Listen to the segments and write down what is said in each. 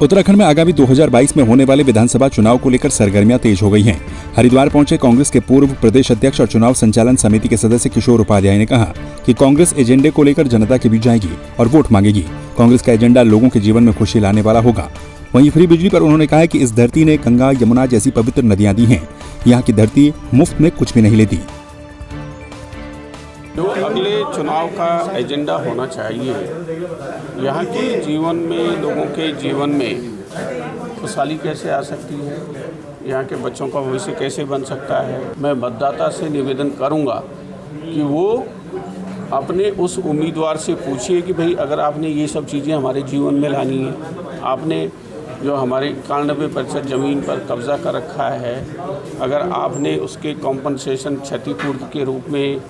उत्तराखंड में आगामी 2022 में होने वाले विधानसभा चुनाव को लेकर सरगर्मियां तेज हो गई हैं। हरिद्वार पहुंचे कांग्रेस के पूर्व प्रदेश अध्यक्ष और चुनाव संचालन समिति के सदस्य किशोर उपाध्याय ने कहा कि कांग्रेस एजेंडे को लेकर जनता के बीच जाएगी और वोट मांगेगी। कांग्रेस का एजेंडा लोगों के जीवन में खुशी लाने वाला होगा। वहीं फ्री बिजली पर उन्होंने कहा कि इस धरती ने गंगा यमुना जैसी पवित्र नदियां दी हैं। यहाँ की धरती मुफ्त में कुछ भी नहीं लेती। जो अगले चुनाव का एजेंडा होना चाहिए, यहाँ के जीवन में, लोगों के जीवन में खुशहाली कैसे आ सकती है, यहाँ के बच्चों का भविष्य कैसे बन सकता है। मैं मतदाता से निवेदन करूँगा कि वो अपने उस उम्मीदवार से पूछिए कि भाई अगर आपने ये सब चीज़ें हमारे जीवन में लानी है, आपने जो हमारे 91% ज़मीन पर कब्ज़ा कर रखा है, अगर आपने उसके कॉम्पनसेशन क्षतिपूर्ति के रूप में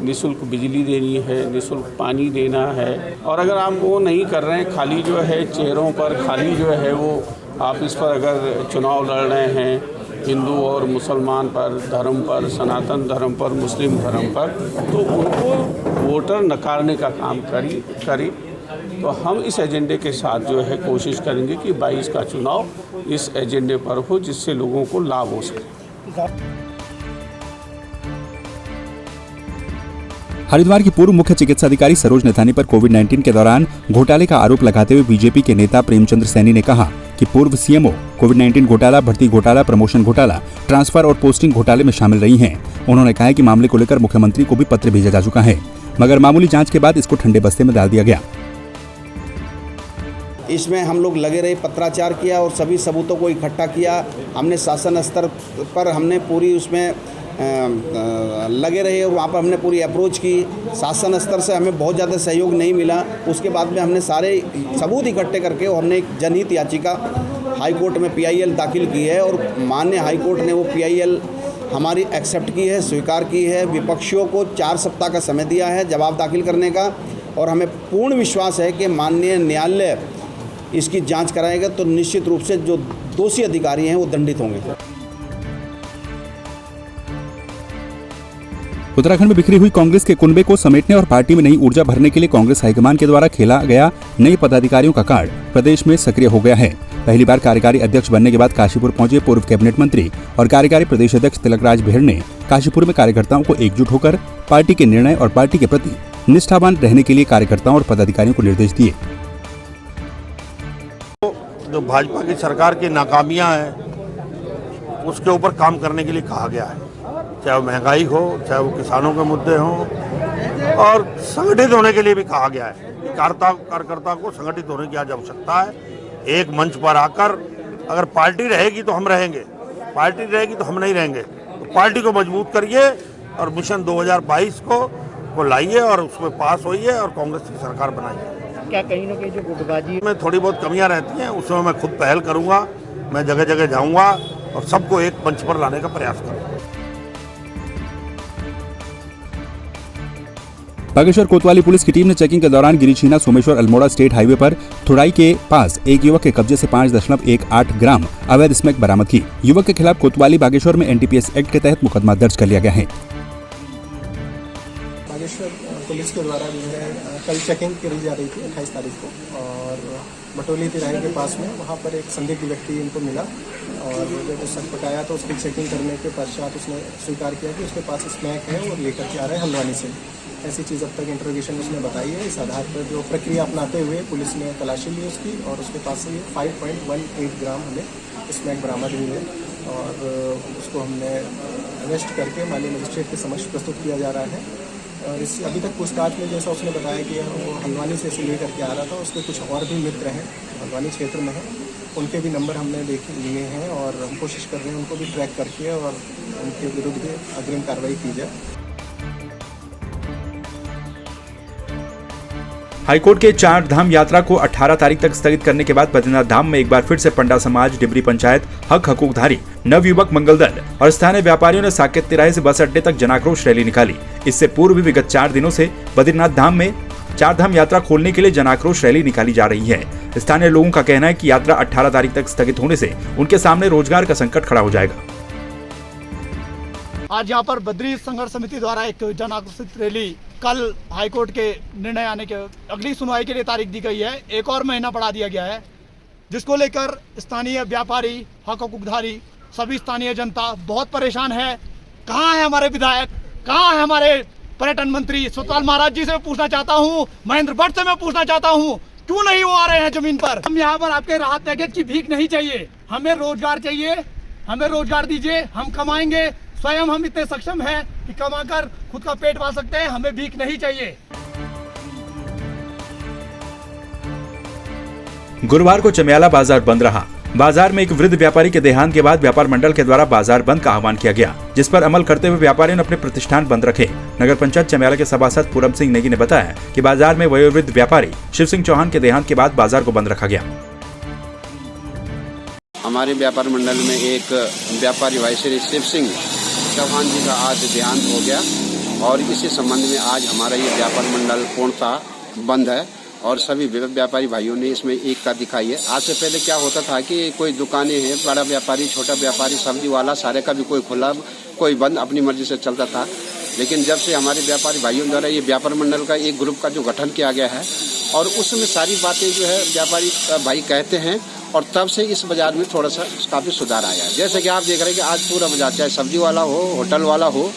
निःशुल्क बिजली देनी है, निःशुल्क पानी देना है, और अगर आप वो नहीं कर रहे हैं, खाली जो है चेहरों पर, खाली जो है वो आप इस पर अगर चुनाव लड़ रहे हैं हिंदू और मुसलमान पर, धर्म पर, सनातन धर्म पर, मुस्लिम धर्म पर, तो उनको वोटर नकारने का काम करें। तो हम इस एजेंडे के साथ जो है कोशिश करेंगे कि 22 का चुनाव इस एजेंडे पर हो जिससे लोगों को लाभ हो सके। हरिद्वार की पूर्व मुख्य चिकित्सा अधिकारी सरोज नैथानी पर कोविड-19 के दौरान घोटाले का आरोप लगाते हुए बीजेपी के नेता प्रेमचंद्र सैनी ने कहा कि पूर्व सीएमओ कोविड-19 घोटाला, भर्ती घोटाला, प्रमोशन घोटाला, ट्रांसफर और पोस्टिंग घोटाले में शामिल रही हैं। उन्होंने कहा कि मामले को लेकर मुख्यमंत्री को भी पत्र भेजा जा चुका है, मगर मामूली जांच के बाद इसको ठंडे बस्ते में डाल दिया गया। इसमें हम लोग लगे रहे, पत्राचार किया और सभी सबूतों को इकट्ठा किया। हमने शासन स्तर पर हमने पूरी उसमें लगे रहे और वहाँ पर हमने पूरी अप्रोच की। शासन स्तर से हमें बहुत ज़्यादा सहयोग नहीं मिला। उसके बाद में हमने सारे सबूत इकट्ठे करके और हमने एक जनहित याचिका हाई कोर्ट में PIL दाखिल की है और माननीय हाई कोर्ट ने वो PIL हमारी एक्सेप्ट की है, स्वीकार की है। विपक्षियों को 4 सप्ताह का समय दिया है जवाब दाखिल करने का और हमें पूर्ण विश्वास है कि माननीय न्यायालय इसकी जांच कराएगा तो निश्चित रूप से जो दोषी अधिकारी हैं वो दंडित होंगे। उत्तराखंड में बिखरी हुई कांग्रेस के कुनबे को समेटने और पार्टी में नई ऊर्जा भरने के लिए कांग्रेस हाईकमान के द्वारा खेला गया नए पदाधिकारियों का कार्ड प्रदेश में सक्रिय हो गया है। पहली बार कार्यकारी अध्यक्ष बनने के बाद काशीपुर पहुंचे पूर्व कैबिनेट मंत्री और कार्यकारी प्रदेश अध्यक्ष तिलकराज बेहड़ ने काशीपुर में कार्यकर्ताओं को एकजुट होकर पार्टी के निर्णय और पार्टी के प्रति निष्ठावान रहने के लिए कार्यकर्ताओं और पदाधिकारियों को निर्देश दिए। जो भाजपा की सरकार की नाकामियां हैं उसके ऊपर काम करने के लिए कहा गया है, चाहे वो महंगाई हो, चाहे वो किसानों के मुद्दे हों, और संगठित होने के लिए भी कहा गया है। कार्यकर्ता को संगठित होने की आज आवश्यकता है। एक मंच पर आकर अगर पार्टी रहेगी तो हम रहेंगे, पार्टी रहेगी तो हम नहीं रहेंगे। तो पार्टी को मजबूत करिए और मिशन 2022 को लाइए और उसमें पास होइए और कांग्रेस की सरकार बनाइए। क्या कहीं ना कहीं जो गुटबाजी में थोड़ी बहुत कमियां रहती हैं उसमें मैं खुद पहल करूंगा। मैं जगह जगह जाऊंगा और सबको एक मंच पर लाने का प्रयास करूंगा। बागेश्वर कोतवाली पुलिस की टीम ने चेकिंग के दौरान गिरिछीना सोमेश्वर अल्मोड़ा स्टेट हाईवे पर थुड़ाई के पास एक युवक के कब्जे से 5.18 ग्राम अवैध स्मैक बरामद की। युवक के खिलाफ कोतवाली बागेश्वर में NDPS एक्ट के तहत मुकदमा दर्ज कर लिया गया है। बागेश्वर पुलिस के द्वारा जो है कल चेकिंग करी जा रही थी 28 तारीख को, और बटोली तिराहे के पास में वहाँ पर एक संदिग्ध व्यक्ति इनको मिला और जब वो शक पटाया तो उसकी चेकिंग करने के पश्चात उसने स्वीकार किया कि उसके पास स्मैक है और लेकर के आ रहा है हल्द्वानी से। ऐसी चीज़ अब तक इंट्रोगेशन उसने बताई है। इस आधार पर जो प्रक्रिया अपनाते हुए पुलिस ने तलाशी ली उसकी और उसके पास से 5.18 ग्राम हमें स्मैक बरामद हुई है और उसको हमने अरेस्ट करके माननीय मजिस्ट्रेट के समक्ष प्रस्तुत किया जा रहा है। और इस अभी तक पूछताछ में जैसा उसने बताया कि वो हल्द्वानी से इसे लेकर के आ रहा था, उसके कुछ और भी मित्र हैं हल्द्वानी क्षेत्र में हैं, उनके भी नंबर हमने लिए हैं और हम कोशिश कर रहे हैं उनको भी ट्रैक करके और उनके विरुद्ध भी अग्रिम कार्रवाई की जाए। हाईकोर्ट के 4 धाम यात्रा को 18 तारीख तक स्थगित करने के बाद बद्रीनाथ धाम में एक बार फिर से पंडा समाज, डिबरी पंचायत, हक हकूकधारी, नवयुवक मंगल दल और स्थानीय व्यापारियों ने साकेत तिराहे से बस अड्डे तक जनाक्रोश रैली निकाली। इससे पूर्व भी विगत 4 दिनों से बद्रीनाथ धाम में 4 धाम यात्रा खोलने के लिए जनाक्रोश रैली निकाली जा रही है। स्थानीय लोगों का कहना है कि यात्रा 18 तारीख तक स्थगित होने से उनके सामने रोजगार का संकट खड़ा हो जाएगा। आज यहाँ पर बद्री संघर्ष समिति द्वारा एक जन आक्रोशित रैली कल हाईकोर्ट के निर्णय आने के अगली सुनवाई के लिए तारीख दी गई है। एक और महीना बढ़ा दिया गया है। जिसको लेकर स्थानीय व्यापारी, हक हकूकधारी, सभी स्थानीय जनता बहुत परेशान है। कहाँ है हमारे विधायक, कहाँ है हमारे पर्यटन मंत्री? सतपाल महाराज जी से मैं पूछना चाहता हूँ, महेंद्र भट्ट से मैं पूछना चाहता हूँ, क्यों नहीं वो आ रहे हैं जमीन पर? हम यहाँ पर आपके राहत पैकेज की भीख नहीं चाहिए, हमें रोजगार चाहिए, हमें रोजगार दीजिए, हम कमाएंगे, स्वयं हम इतने सक्षम हैं कि कमाकर खुद का पेट पाल सकते हैं, हमें भीख नहीं चाहिए। गुरुवार को चमियाला बाजार बंद रहा। बाजार में एक वृद्ध व्यापारी के देहांत के बाद व्यापार मंडल के द्वारा बाजार बंद का आह्वान किया गया, जिस पर अमल करते हुए व्यापारियों ने अपने प्रतिष्ठान बंद रखे। नगर पंचायत चमियाला के सभासद पूरम सिंह नेगी ने बताया कि बाजार में वयोवृद्ध व्यापारी शिव सिंह चौहान के देहांत के बाद बाजार को बंद रखा गया। हमारे व्यापार मंडल में एक व्यापारी भाई श्री शिव सिंह चौहान जी का आज देहांत हो गया और इसी संबंध में आज हमारा ये व्यापार मंडल पूर्णतः बंद है और सभी व्यापारी भाइयों ने इसमें एकता दिखाई है। आज से पहले क्या होता था कि कोई दुकानें हैं, बड़ा व्यापारी, छोटा व्यापारी, सब्जी वाला, सारे का भी कोई खुला कोई बंद अपनी मर्जी से चलता था। लेकिन जब से हमारे व्यापारी भाइयों द्वारा ये व्यापार मंडल का एक ग्रुप का जो गठन किया गया है और उसमें सारी बातें जो है व्यापारी भाई कहते हैं और तब से इस बाजार में थोड़ा सा काफ़ी सुधार आया है। जैसे कि आप देख रहे हैं कि आज पूरा बाजार, चाहे सब्जी वाला हो, होटल वाला हो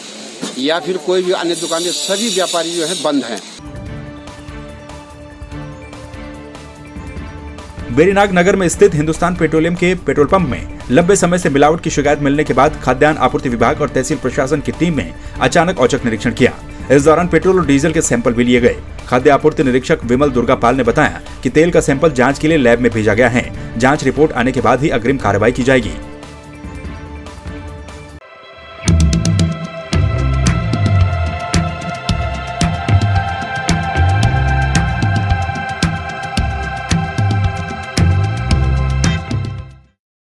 या फिर कोई भी अन्य दुकानें, सभी व्यापारी जो है बंद हैं। बेरीनाग नगर में स्थित हिंदुस्तान पेट्रोलियम के पेट्रोल पंप में लंबे समय से मिलावट की शिकायत मिलने के बाद खाद्यान्न आपूर्ति विभाग और तहसील प्रशासन की टीम ने अचानक औचक निरीक्षण किया। इस दौरान पेट्रोल और डीजल के सैंपल भी लिए गए। खाद्य आपूर्ति निरीक्षक विमल दुर्गापाल ने बताया कि तेल का सैंपल जांच के लिए लैब में भेजा गया है। जांच रिपोर्ट आने के बाद ही अग्रिम कार्रवाई की जाएगी।